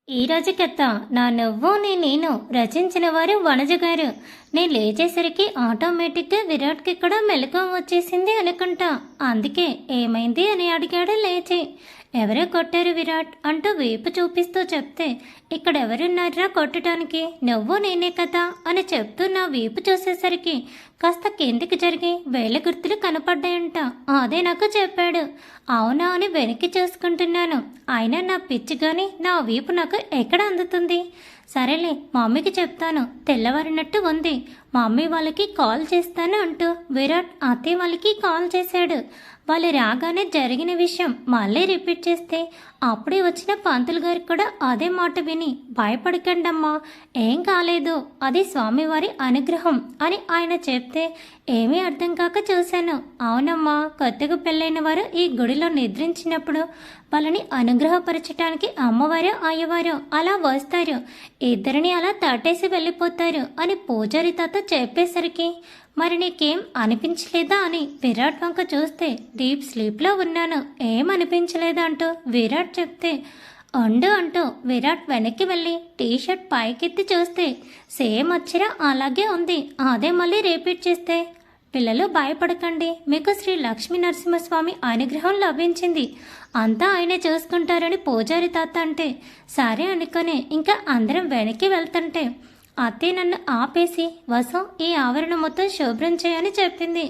ఈ రోజు కథ నా నువ్వు నేను రచించిన వారు వనజ గారు. నేను లేచేసరికి ఆటోమేటిక్గా విరాట్కి కూడా మెలకువ వచ్చేసింది అనుకుంటా. అందుకే ఏమైంది అని అడిగాడు లేచి. ఎవరో కొట్టారు విరాట్ అంటూ వీపు చూపిస్తూ చెప్తే, ఇక్కడ ఎవరున్నారా కొట్టడానికి, నువ్వు నేనే కదా అని చెప్తూ నా వీపు చూసేసరికి కాస్త కిందికి జరిగి వేళ్ళ గుర్తులు కనపడ్డాయంట. అదే నాకు చెప్పాడు. అవునా అని వెనక్కి చూసుకుంటున్నాను. అయినా నా పిచ్చి కానీ నా వీపు నాకు ఎక్కడ అందుతుంది. సరేలే మమ్మీకి చెప్తాను, తెల్లవారినట్టు ఉంది, మమ్మీ వాళ్ళకి కాల్ చేస్తాను అంటూ విరాట్ అత్తయ్య వాళ్ళకి కాల్ చేశాడు. వాళ్ళు రాగానే జరిగిన విషయం మళ్ళీ రిపీట్ చేస్తే అప్పుడే వచ్చిన పంతులు గారికి కూడా అదే మాట విని, భయపడకండమ్మా, ఏం కాలేదు, అది స్వామివారి అనుగ్రహం అని ఆయన చెప్తే ఏమీ అర్థం కాక చూశాను. అవునమ్మా, కొత్తగా పెళ్ళైన వారు ఈ గుడిలో నిద్రించినప్పుడు వాళ్ళని అనుగ్రహపరచడానికి అమ్మవారు అయ్యవారు అలా వస్తారు, ఇద్దరిని అలా తట్టేసి వెళ్ళిపోతారు అని పూజారి తాత చెప్పేసరికి మరి నీకేం అనిపించలేదా అని విరాట్ వంక చూస్తే డీప్ స్లీప్లో ఉన్నాను, ఏం అనిపించలేదా అంటూ విరాట్ చెప్తే అండు అంటూ విరాట్ వెనక్కి వెళ్ళి టీషర్ట్ పైకెత్తి చూస్తే సేమ్ అచ్చరా అలాగే ఉంది. అదే మళ్ళీ రిపీట్ చేస్తే, పిల్లలు భయపడకండి, మీకు శ్రీ లక్ష్మీ నరసింహస్వామి అనుగ్రహం లభించింది, అంతా ఆయనే చూసుకుంటారని పూజారి తాత అంటే సరే అనుకుని ఇంకా అందరం వెనక్కి వెళ్తుంటే అత్తయ్య నన్ను ఆపేసి వసం ఈ ఆవరణ మొత్తం శుభ్రం చేయని చెప్పింది.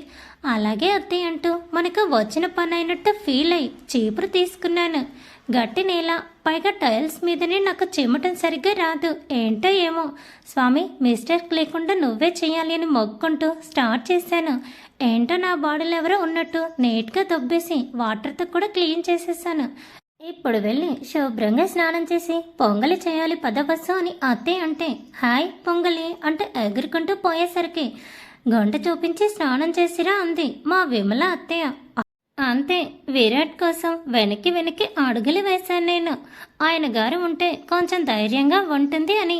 అలాగే అత్తయ్య అంటూ మనకు వచ్చిన పని అయినట్టు ఫీల్ అయ్యి చీపురు తీసుకున్నాను. గట్టి నేల, పైగా టైల్స్ మీదనే నాకు చిమ్మటం సరిగ్గా రాదు, ఏంటో ఏమో స్వామి, మిస్టేక్ లేకుండా నువ్వే చేయాలి అని మొక్కుంటూ స్టార్ట్ చేశాను. ఏంటో నా బాడీలో ఎవరో ఉన్నట్టు నీట్గా దొబ్బేసి వాటర్తో కూడా క్లీన్ చేసేసాను. ఇప్పుడు వెళ్ళి శుభ్రంగా స్నానం చేసి పొంగలి చేయాలి పదవస్సు అని అత్తయ్య అంటే హాయ్ పొంగలి అంటే ఎగురుకుంటూ పోయేసరికి గంట చూపించి స్నానం చేసిరా అంది మా విమల అత్తయ్య. అంతే, విరాట్ కోసం వెనక్కి వెనక్కి అడుగులు వేశాను నేను. ఆయన గారు ఉంటే కొంచెం ధైర్యంగా ఉంటుంది అని.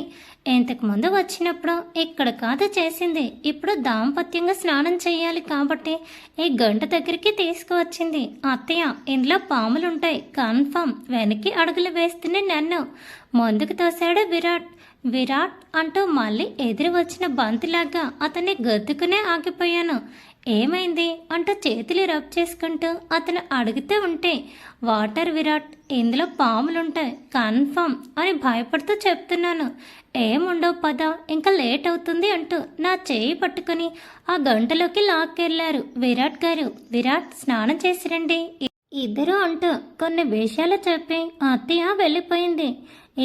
ఇంతకుముందు వచ్చినప్పుడు ఇక్కడ కాదు చేసింది, ఇప్పుడు దాంపత్యంగా స్నానం చేయాలి కాబట్టి ఈ గంట దగ్గరికి తీసుకువచ్చింది. అత్తయ్య, ఇందులో పాములుంటాయి కన్ఫర్మ్, వెనక్కి అడుగులు వేస్తూనే నన్ను ముందుకు తోశాడు విరాట్. విరాట్ అంటూ మళ్ళీ ఎదురు వచ్చిన బంతిలాగా అతన్ని గద్దుకునే ఆగిపోయాను. ఏమైంది అంటూ చేతులు రబ్ చేసుకుంటూ అతను అడుగుతూ ఉంటే వాటర్ విరాట్, ఇందులో పాములుంటాయి కన్ఫర్మ్ అని భయపడుతూ చెప్తున్నాను. ఏముండవు పద, ఇంకా లేట్ అవుతుంది అంటూ నా చేయి పట్టుకుని ఆ గంటలోకి లాక్కెళ్లారు విరాట్ గారు. విరాట్, స్నానం చేసిరండి ఇద్దరు అంటూ కొన్ని విషయాలు చెప్పి అత్తయ్య వెళ్ళిపోయింది.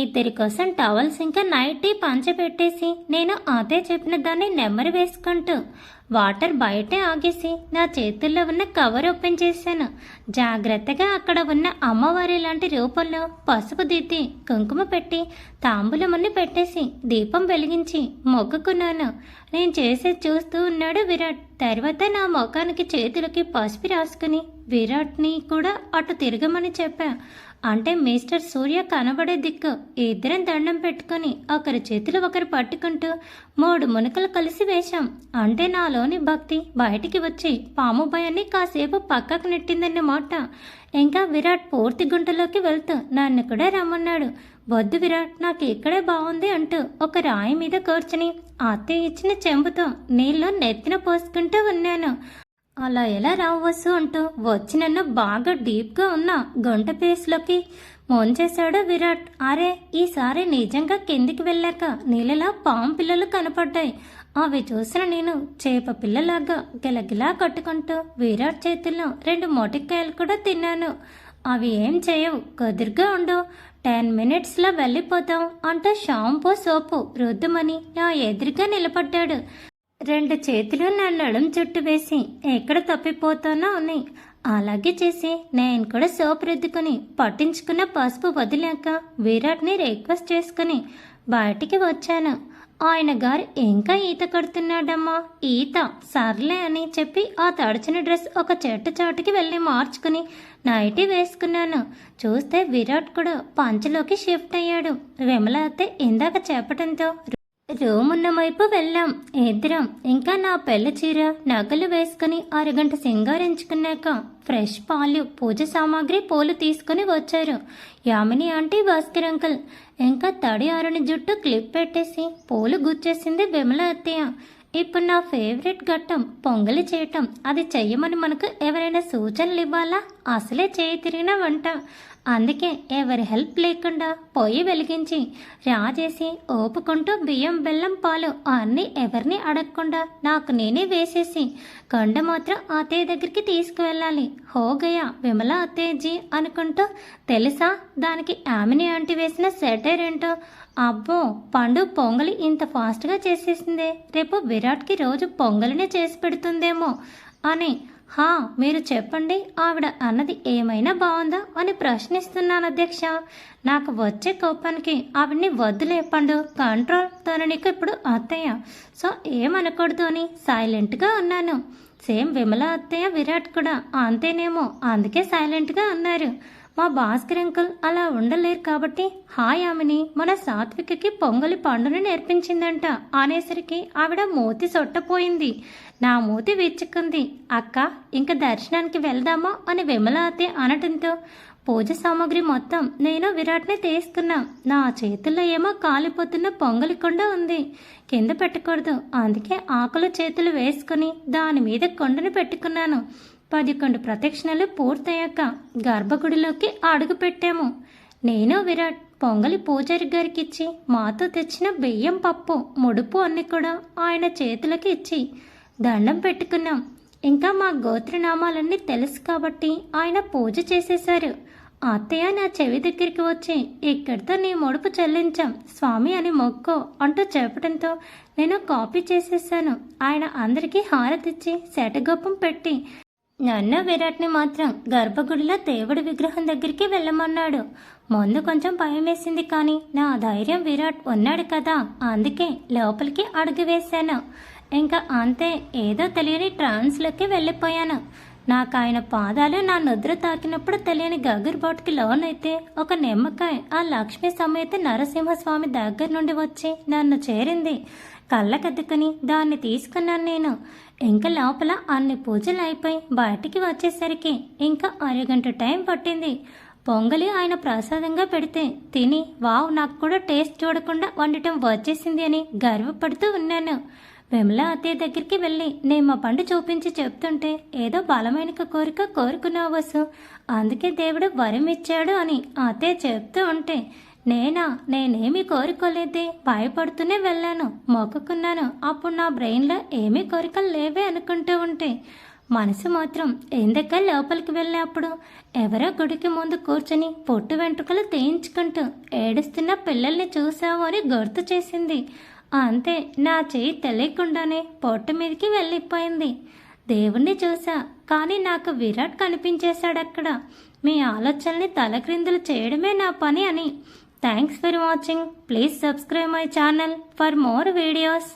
ఇద్దరి కోసం టవల్స్ ఇంకా నైటీ పంచపెట్టేసి నేను అదే చెప్పిన దాన్ని నెమ్మరి వేసుకుంటూ వాటర్ బయటే ఆగేసి నా చేతుల్లో ఉన్న కవర్ ఓపెన్ చేశాను. జాగ్రత్తగా అక్కడ ఉన్న అమ్మవారి లాంటి రూపంలో పసుపు దిద్ది కుంకుమ పెట్టి తాంబూలమున్ని పెట్టేసి దీపం వెలిగించి మొక్కుకున్నాను. నేను చేసేది చూస్తూ ఉన్నాడు విరాట్. తర్వాత నా ముఖానికి చేతులకి పసుపు రాసుకుని విరాట్ని కూడా అటు తిరగమని చెప్పా. అంటే మిస్టర్ సూర్య కనబడే దిక్కు ఇద్దరం దండం పెట్టుకుని ఒకరి చేతులు ఒకరు పట్టుకుంటూ 3 మునకలు కలిసి వేశాం. అంటే నాలోని భక్తి బయటికి వచ్చి పాము భయాన్ని కాసేపు పక్కకు నెట్టిందన్నమాట. ఇంకా విరాట్ పూర్తి గుంటలోకి వెళ్తూ నన్ను కూడా రమ్మన్నాడు. వద్దు విరాట్, నాకు ఇక్కడే బాగుంది అంటూ ఒక రాయి మీద కూర్చుని అత్తయ్య ఇచ్చిన చెంబుతో నీళ్ళు నెత్తిన పోసుకుంటూ ఉన్నాను. అలా ఎలా రావచ్చు అంటూ వచ్చి నన్ను బాగా డీప్గా ఉన్న గుంట ప్లేస్లోకి మోంచేశాడు విరాట్. అరే, ఈసారి నిజంగా కిందికి వెళ్ళాక నీళ్ళలా పాము పిల్లలు కనపడ్డాయి. అవి చూసిన నేను చేప పిల్లలాగా గిలగిలా కట్టుకుంటూ విరాట్ చేతుల్లో 2 మొటిక్కాయలు కూడా తిన్నాను. అవి ఏం చేయవు, కుదురుగా ఉండు, 10 మినిట్స్లో వెళ్ళిపోతాం అంటూ షాంపూ సోపు రుద్దుమని నా ఎదురుగా నిలబడ్డాడు. 2 చేతులు నా నడుం చుట్టు వేసి ఎక్కడ తప్పిపోతానో అని అలాగే చేసి నేను కూడా సోప్ రుద్దుకుని పట్టించుకున్న పసుపు వదిలాక విరాట్ని రిక్వెస్ట్ చేసుకుని బయటికి వచ్చాను. ఆయన గారు ఇంకా ఈత కడుతున్నాడమ్మా, ఈత సర్లే అని చెప్పి ఆ తడిచిన డ్రెస్ ఒక చెట్టు చాటుకి వెళ్ళి మార్చుకుని నైటీ వేసుకున్నాను. చూస్తే విరాట్ కూడా పంచలోకి షిఫ్ట్ అయ్యాడు. విమల అత్తే ఇందాక చెప్పడంతో రూమ్ ఉన్న వైపు వెళ్ళాం ఇద్దరం. ఇంకా నా పెళ్లి చీర నగలు వేసుకుని అరగంట సింగారించుకున్నాక ఫ్రెష్ పాలు పూజ సామాగ్రి పూలు తీసుకుని వచ్చారు యామిని ఆంటీ, భాస్కర్ అంకుల్. ఇంకా తడి ఆరని జుట్టు క్లిప్ పెట్టేసి పూలు గుచ్చేసింది విమల అత్తయ్య. ఇప్పుడు నా ఫేవరెట్ ఘట్టం పొంగలి చేయటం. అది చెయ్యమని మనకు ఎవరైనా సూచనలు ఇవ్వాలా? అసలే చేయి తిరిగిన వంట. అందుకే ఎవరి హెల్ప్ లేకుండా పొయ్యి వెలిగించి రాజేసి ఓపుకుంటూ బియ్యం బెల్లం పాలు అన్నీ ఎవరిని అడగకుండా నాకు నేనే వేసేసి కొండ మాత్రం అత్తయ్య దగ్గరికి తీసుకువెళ్ళాలి. హోగయ్యా విమల అత్తయ్యజీ అనుకుంటూ. తెలుసా దానికి ఆమెని ఆంటీ వేసిన సెటర్ ఏంటో? అబ్బో, పండు పొంగలి ఇంత ఫాస్ట్గా చేసేసిందే, రేపు విరాట్కి రోజు పొంగలినే చేసి పెడుతుందేమో అని. హా, మీరు చెప్పండి, ఆవిడ అన్నది ఏమైనా బాగుందా అని ప్రశ్నిస్తున్నాను అధ్యక్ష. నాకు వచ్చే కోపానికి ఆవిడ్ని వద్దులే పండు, కంట్రోల్. తను నీకు ఇప్పుడు అత్తయ్య, సో ఏమనకూడదు అని సైలెంట్గా ఉన్నాను. సేమ్ విమల అత్తయ్య విరాట్ కూడా అంతేనేమో, అందుకే సైలెంట్గా అన్నారు. మా భాస్కర్ అంకుల్ అలా ఉండలేరు కాబట్టి హాయ్ ఆమెని మన సాత్వికకి పొంగలి పండుని నేర్పించిందంట అనేసరికి ఆవిడ మూతి సొట్టపోయింది. నా మూతి విచ్చుకుంది. అక్క, ఇంక దర్శనానికి వెళ్దామా అని విమల అత్తయ్య అనటంతో పూజ సామాగ్రి మొత్తం నేను విరాట్ని తీసుకున్నా. నా చేతుల్లో ఏమో కాలిపోతున్న పొంగలి కొండ ఉంది, కింద పెట్టకూడదు, అందుకే ఆకులు చేతులు వేసుకుని దాని మీద కొండను పెట్టుకున్నాను. 11 ప్రదక్షిణలు పూర్తయ్యాక గర్భగుడిలోకి అడుగు పెట్టాము. నేను విరాట్ పొంగలి పూజారి గారికి ఇచ్చి మాతో తెచ్చిన బియ్యం పప్పు ముడుపు అన్ని కూడా ఆయన చేతులకి ఇచ్చి దండం పెట్టుకున్నాం. ఇంకా మా గోత్రనామాలన్నీ తెలుసు కాబట్టి ఆయన పూజ చేసేశారు. అత్తయ్య నా చెవి దగ్గరికి వచ్చి ఇక్కడితో నీ ముడుపు చెల్లించాం స్వామి అని మొక్కో అంటూ చెప్పడంతో నేను కాపీ చేసేసాను. ఆయన అందరికీ హారతిచ్చి శటగొప్పం పెట్టి నన్ను విరాట్ని మాత్రం గర్భగుడిలో దేవుడి విగ్రహం దగ్గరికి వెళ్ళమన్నాడు. ముందు కొంచెం భయం వేసింది, కానీ నా ధైర్యం విరాట్ ఉన్నాడు కదా, అందుకే లోపలికి అడుగు వేశాను. ఇంకా అంతే, ఏదో తెలియని ట్రాన్స్లోకి వెళ్ళిపోయాను. నాకు ఆయన పాదాలు నా నుద్ర తాకినప్పుడు తెలియని గగర్బాటుకి లోనైతే ఒక నిమ్మకాయ ఆ లక్ష్మీ సమేత నరసింహస్వామి దగ్గర నుండి వచ్చి నన్ను చేరింది. కళ్ళకద్దుకుని దాన్ని తీసుకున్నాను నేను. ఇంకా లోపల అన్ని పూజలు అయిపోయి బయటికి వచ్చేసరికి ఇంకా అరగంట టైం పట్టింది. పొంగలి ఆయన ప్రసాదంగా పెడితే తిని వావ్, నాకు కూడా టేస్ట్ చూడకుండా వండటం వచ్చేసింది అని గర్వపడుతూ ఉన్నాను. విమల అత్తయ్య దగ్గరికి వెళ్ళి నేను మా పండు చూపించి చెప్తుంటే ఏదో బలమైన కోరిక కోరుకున్నావు వసు, అందుకే దేవుడు వరం ఇచ్చాడు అని అత్తయ్య చెప్తూ ఉంటే నేనేమీ కోరుకోలేదే, భయపడుతూనే వెళ్ళాను, మొక్కుకున్నాను. అప్పుడు నా బ్రెయిన్లో ఏమీ కోరికలు లేవే అనుకుంటూ ఉంటే మనసు మాత్రం ఎందుక లోపలికి వెళ్ళినప్పుడు ఎవరో గుడికి ముందు కూర్చొని పొట్టు వెంట్రుకలు తీయించుకుంటూ ఏడుస్తున్న పిల్లల్ని చూసావు అని గుర్తు చేసింది. అంతే, నా చేయి తెలియకుండానే పొట్టు మీదకి వెళ్ళిపోయింది. దేవుణ్ణి చూసా, కానీ నాకు విరాట్ కనిపించేశాడు అక్కడ. మీ ఆలోచనల్ని తలక్రిందులు చేయడమే నా పని అని. Thanks for watching. Please subscribe my channel for more videos.